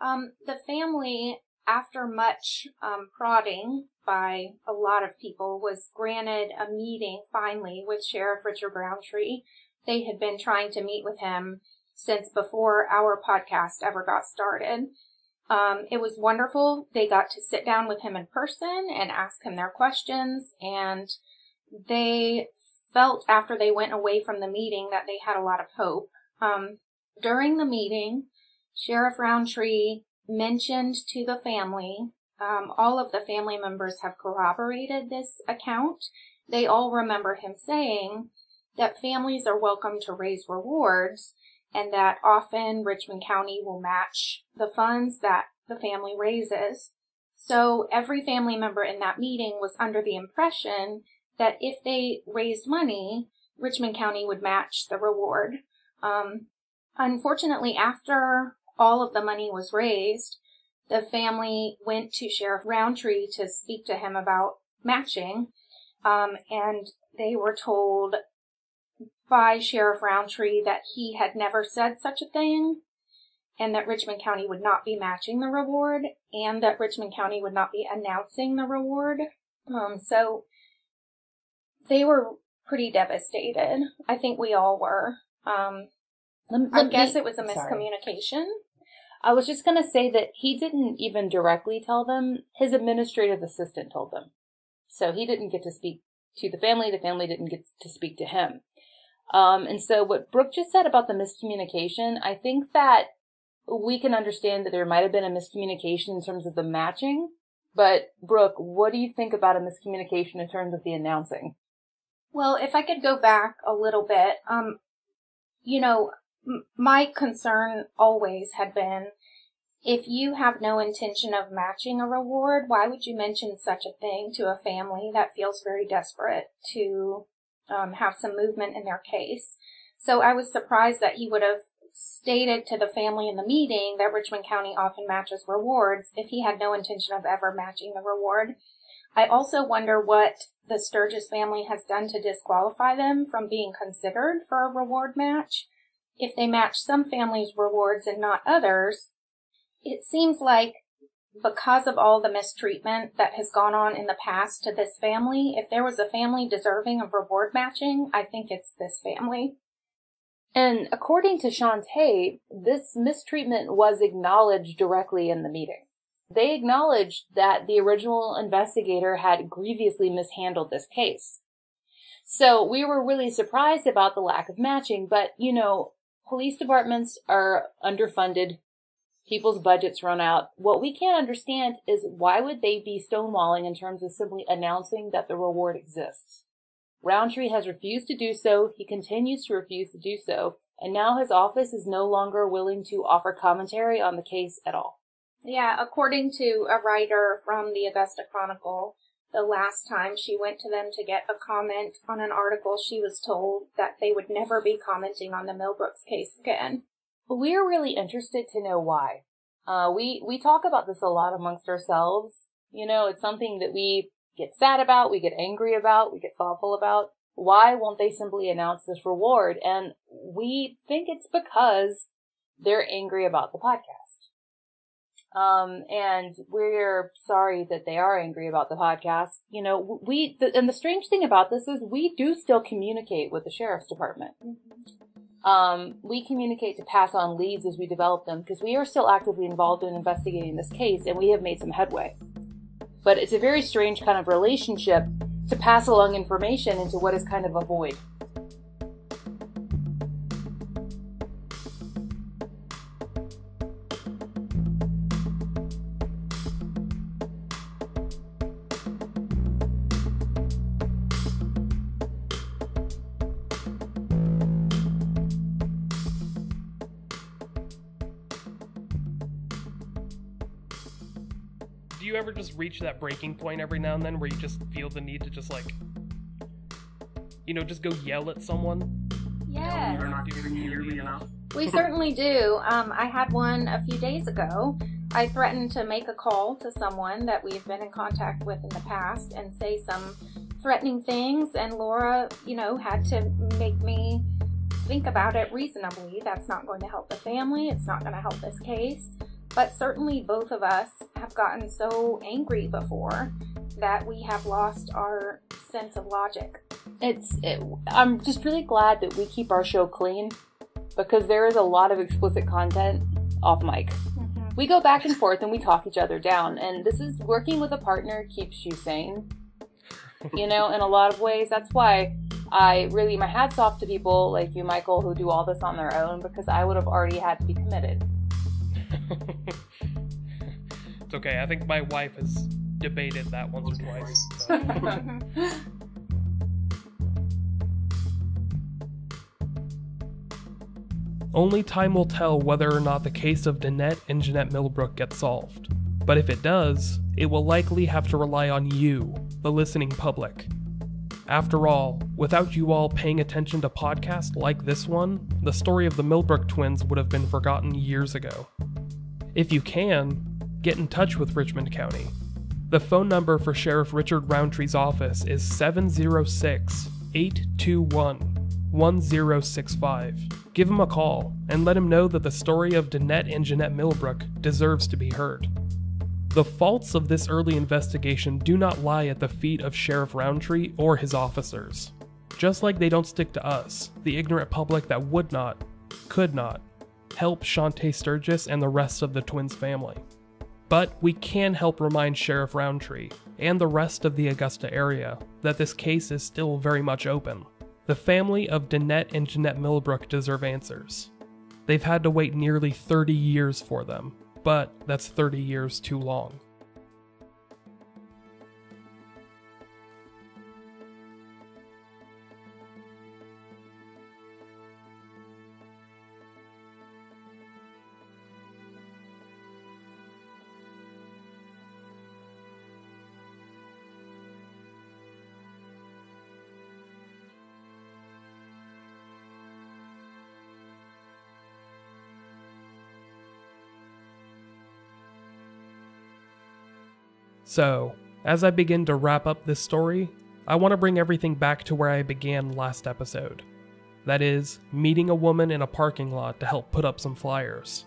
The family, after much prodding by a lot of people, was granted a meeting finally with Sheriff Richard Roundtree. They had been trying to meet with him since before our podcast ever got started. It was wonderful. They got to sit down with him in person and ask him their questions, and they felt after they went away from the meeting that they had a lot of hope. During the meeting, Sheriff Roundtree mentioned to the family, all of the family members have corroborated this account. They all remember him saying that families are welcome to raise rewards, and that often Richmond County will match the funds that the family raises. So every family member in that meeting was under the impression that if they raised money, Richmond County would match the reward. Unfortunately, after all of the money was raised, the family went to Sheriff Roundtree to speak to him about matching, and they were told by Sheriff Roundtree that he had never said such a thing, and that Richmond County would not be matching the reward, and that Richmond County would not be announcing the reward. So they were pretty devastated. I think we all were. I guess it was a miscommunication. I was just going to say that he didn't even directly tell them. His administrative assistant told them. So he didn't get to speak to the family didn't get to speak to him. And so what Brooke just said about the miscommunication, I think that we can understand that there might have been a miscommunication in terms of the matching. But Brooke, what do you think about a miscommunication in terms of the announcing? Well, if I could go back a little bit, my concern always had been, if you have no intention of matching a reward, why would you mention such a thing to a family that feels very desperate to have some movement in their case? So I was surprised that he would have stated to the family in the meeting that Richmond County often matches rewards if he had no intention of ever matching the reward. I also wonder what the Sturgis family has done to disqualify them from being considered for a reward match. If they match some families' rewards and not others, it seems like because of all the mistreatment that has gone on in the past to this family, if there was a family deserving of reward matching, I think it's this family. And according to Shanta, this mistreatment was acknowledged directly in the meeting. They acknowledged that the original investigator had grievously mishandled this case. So we were really surprised about the lack of matching, but, police departments are underfunded. People's budgets run out. What we can't understand is why would they be stonewalling in terms of simply announcing that the reward exists. Roundtree has refused to do so. He continues to refuse to do so. And now his office is no longer willing to offer commentary on the case at all. Yeah, according to a writer from the Augusta Chronicle, the last time she went to them to get a comment on an article, she was told that they would never be commenting on the Millbrooks case again. We're really interested to know why. We talk about this a lot amongst ourselves. It's something that we get sad about, we get angry about, we get thoughtful about. Why won't they simply announce this reward? And we think it's because they're angry about the podcast. And we're sorry that they are angry about the podcast. And the strange thing about this is we do still communicate with the sheriff's department. We communicate to pass on leads as we develop them because we are still actively involved in investigating this case and we have made some headway. But it's a very strange kind of relationship to pass along information into what is kind of a void. Do you ever just reach that breaking point every now and then where you just feel the need to just just go yell at someone? Yes. You're not doing nearly enough. We certainly do. I had one a few days ago. I threatened to make a call to someone that we've been in contact with in the past and say some threatening things, and Laura, had to make me think about it reasonably. That's not going to help the family. It's not going to help this case. But certainly both of us have gotten so angry before that we have lost our sense of logic. I'm just really glad that we keep our show clean because there is a lot of explicit content off mic. Mm-hmm. We go back and forth and we talk each other down, and this is working with a partner keeps you sane. In a lot of ways. That's why my hat's off to people like you, Michael, who do all this on their own, because I would have already had to be committed. It's okay. I think my wife has debated that once or twice. So. Only time will tell whether or not the case of Dannette and Jeannette Millbrook gets solved. But if it does, it will likely have to rely on you, the listening public. After all, without you all paying attention to podcasts like this one, the story of the Millbrook twins would have been forgotten years ago. If you can, get in touch with Richmond County. The phone number for Sheriff Richard Roundtree's office is 706-821-1065. Give him a call and let him know that the story of Dannette and Jeannette Millbrook deserves to be heard. The faults of this early investigation do not lie at the feet of Sheriff Roundtree or his officers. Just like they don't stick to us, the ignorant public that would not, could not, help Shanta Sturgis and the rest of the twins' family. But we can help remind Sheriff Roundtree and the rest of the Augusta area that this case is still very much open. The family of Dannette and Jeannette Millbrook deserve answers. They've had to wait nearly 30 years for them, but that's 30 years too long. So, as I begin to wrap up this story, I want to bring everything back to where I began last episode. That is, meeting a woman in a parking lot to help put up some flyers.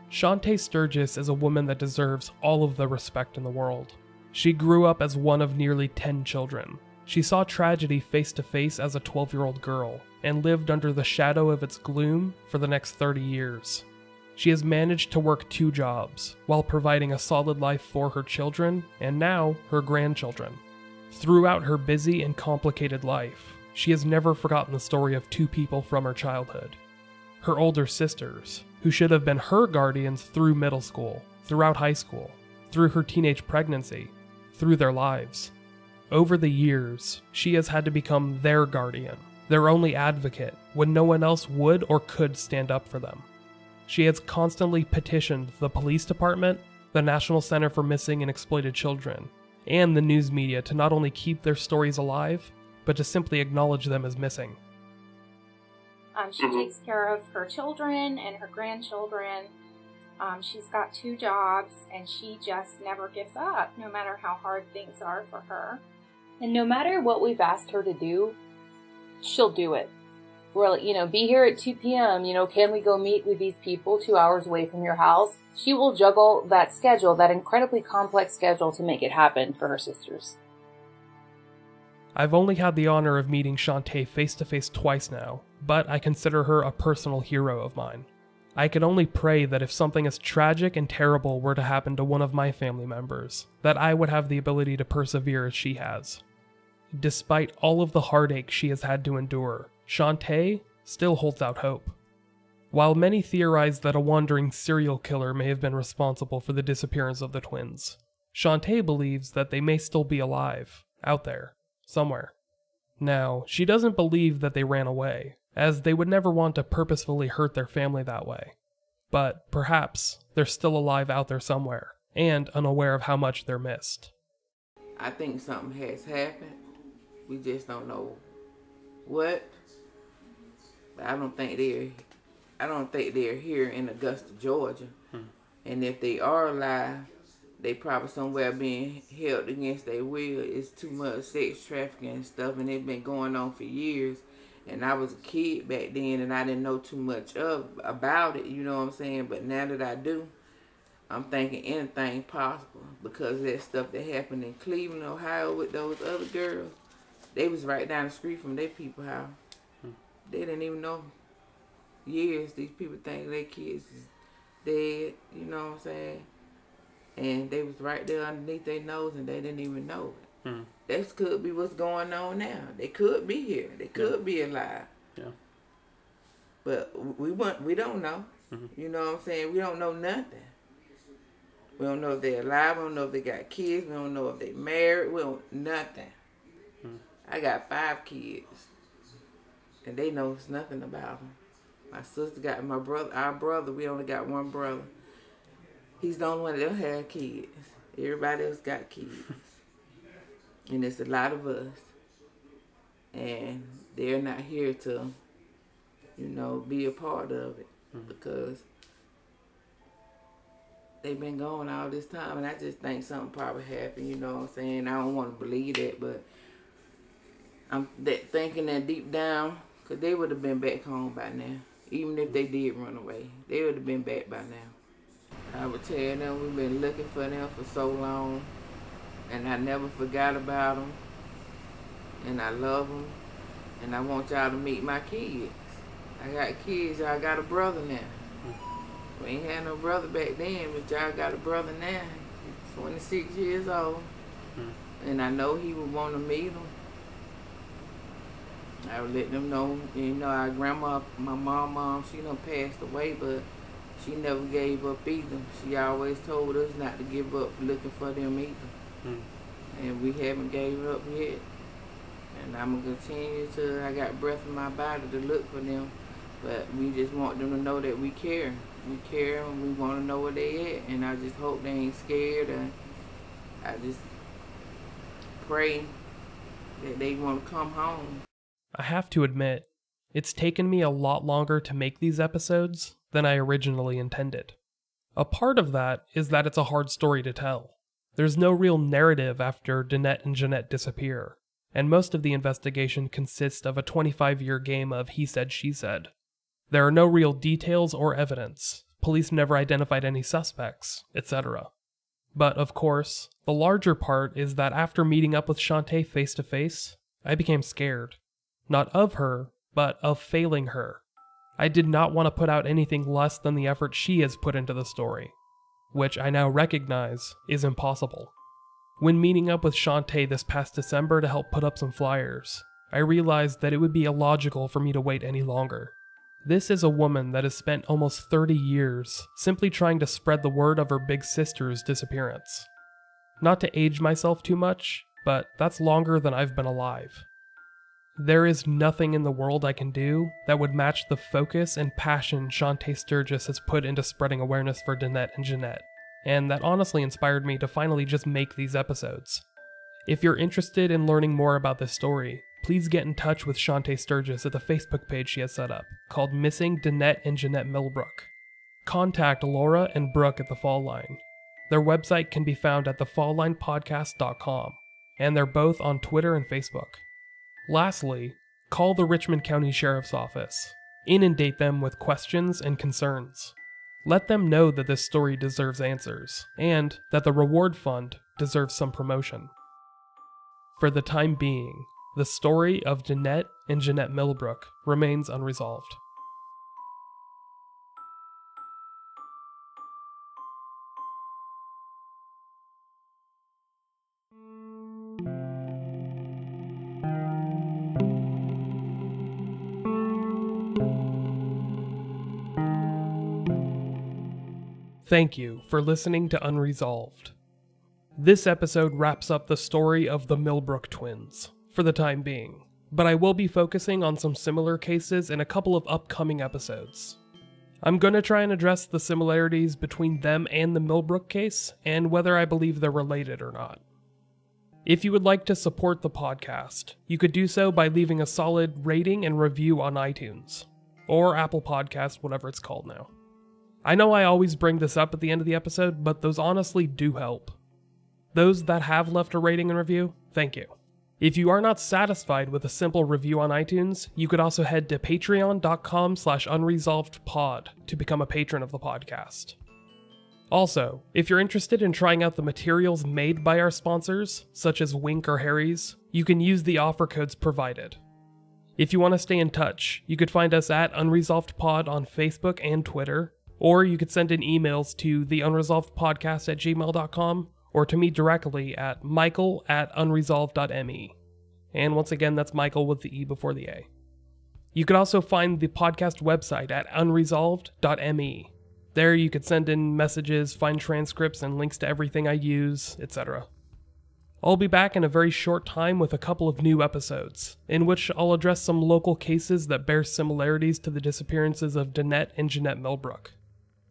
Shanta Sturgis is a woman that deserves all of the respect in the world. She grew up as one of nearly 10 children. She saw tragedy face to face as a 12-year-old girl, and lived under the shadow of its gloom for the next 30 years. She has managed to work 2 jobs, while providing a solid life for her children, and now her grandchildren. Throughout her busy and complicated life, she has never forgotten the story of 2 people from her childhood. Her older sisters, who should have been her guardians through middle school, throughout high school, through her teenage pregnancy, through their lives. Over the years, she has had to become their guardian, their only advocate, when no one else would or could stand up for them. She has constantly petitioned the police department, the National Center for Missing and Exploited Children, and the news media to not only keep their stories alive, but to simply acknowledge them as missing. She takes care of her children and her grandchildren. She's got 2 jobs, and she just never gives up, no matter how hard things are for her. And no matter what we've asked her to do, she'll do it. We're like, be here at 2 p.m., can we go meet with these people 2 hours away from your house? She will juggle that schedule, that incredibly complex schedule, to make it happen for her sisters. I've only had the honor of meeting Shanta face to face twice now, but I consider her a personal hero of mine. I can only pray that if something as tragic and terrible were to happen to one of my family members, that I would have the ability to persevere as she has. Despite all of the heartache she has had to endure, Shanta still holds out hope. While many theorize that a wandering serial killer may have been responsible for the disappearance of the twins, Shanta believes that they may still be alive, out there, somewhere. Now, she doesn't believe that they ran away, as they would never want to purposefully hurt their family that way. But perhaps they're still alive out there somewhere, and unaware of how much they're missed. I think something has happened. We just don't know what. But I don't think they're here in Augusta, Georgia. And if they are alive, they probably somewhere being held against their will. It's too much sex trafficking and stuff, and it's been going on for years. And I was a kid back then, and I didn't know too much about it, you know what I'm saying? But now that I do, I'm thinking anything possible, because of that stuff that happened in Cleveland, Ohio with those other girls. They was right down the street from their people's house. They didn't even know. Years, these people think their kids is dead, you know what I'm saying? And they was right there underneath their nose, and they didn't even know it. That could be what's going on now. They could be here. They could be alive. Yeah. But we don't know. You know what I'm saying? We don't know nothing. We don't know if they're alive. We don't know if they got kids. We don't know if they married. We don't nothing. I got 5 kids, and they know nothing about them. My sister got my brother. Our brother, we only got 1 brother. He's the only one that don't have kids. Everybody else got kids. And it's a lot of us. And they're not here to, be a part of it. Because they've been gone all this time. And I just think something probably happened, you know what I'm saying? I don't want to believe that, but I'm thinking that deep down, because they would have been back home by now. Even if they did run away, they would have been back by now. I would tell them we've been looking for them for so long, and I never forgot about them, and I love them, and I want y'all to meet my kids. I got kids, y'all got a brother now. We ain't had no brother back then, but y'all got a brother now. He's 26 years old, and I know he would want to meet them, I would let them know. You know, our grandma, my mom, she done passed away, but she never gave up either. She always told us not to give up looking for them either. And we haven't gave up yet. And I'm going to continue till I got breath in my body to look for them. But we just want them to know that we care. We care and we want to know where they at. And I just hope they ain't scared. And I just pray that they want to come home. I have to admit, it's taken me a lot longer to make these episodes than I originally intended. A part of that is that it's a hard story to tell. There's no real narrative after Dannette and Jeannette disappear, and most of the investigation consists of a 25-year game of he said, she said. There are no real details or evidence, police never identified any suspects, etc. But, of course, the larger part is that after meeting up with Shanta face to face, I became scared. Not of her, but of failing her. I did not want to put out anything less than the effort she has put into the story, which I now recognize is impossible. When meeting up with Shanta this past December to help put up some flyers, I realized that it would be illogical for me to wait any longer. This is a woman that has spent almost 30 years simply trying to spread the word of her big sister's disappearance. Not to age myself too much, but that's longer than I've been alive. There is nothing in the world I can do that would match the focus and passion Shanta Sturgis has put into spreading awareness for Dannette and Jeannette, and that honestly inspired me to finally just make these episodes. If you're interested in learning more about this story, please get in touch with Shanta Sturgis at the Facebook page she has set up, called Missing Dannette and Jeannette Millbrook. Contact Laura and Brooke at The Fall Line. Their website can be found at thefalllinepodcast.com, and they're both on Twitter and Facebook. Lastly, call the Richmond County Sheriff's Office. Inundate them with questions and concerns. Let them know that this story deserves answers, and that the reward fund deserves some promotion. For the time being, the story of Dannette and Jeannette Millbrook remains unresolved. Thank you for listening to Unresolved. This episode wraps up the story of the Millbrook twins, for the time being, but I will be focusing on some similar cases in a couple of upcoming episodes. I'm going to try and address the similarities between them and the Millbrook case, and whether I believe they're related or not. If you would like to support the podcast, you could do so by leaving a solid rating and review on iTunes, or Apple Podcasts, whatever it's called now. I know I always bring this up at the end of the episode, but those honestly do help. Those that have left a rating and review, thank you. If you are not satisfied with a simple review on iTunes, you could also head to patreon.com/unresolvedpod to become a patron of the podcast. Also, if you're interested in trying out the materials made by our sponsors, such as Wink or Harry's, you can use the offer codes provided. If you want to stay in touch, you could find us at UnresolvedPod on Facebook and Twitter, or you could send in emails to theunresolvedpodcast@gmail.com, or to me directly at michael@unresolved.me. And once again, that's Michael with the E before the A. You could also find the podcast website at unresolved.me. There you could send in messages, find transcripts, and links to everything I use, etc. I'll be back in a very short time with a couple of new episodes, in which I'll address some local cases that bear similarities to the disappearances of Dannette and Jeannette Millbrook.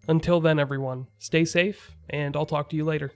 Until then, everyone, stay safe, and I'll talk to you later.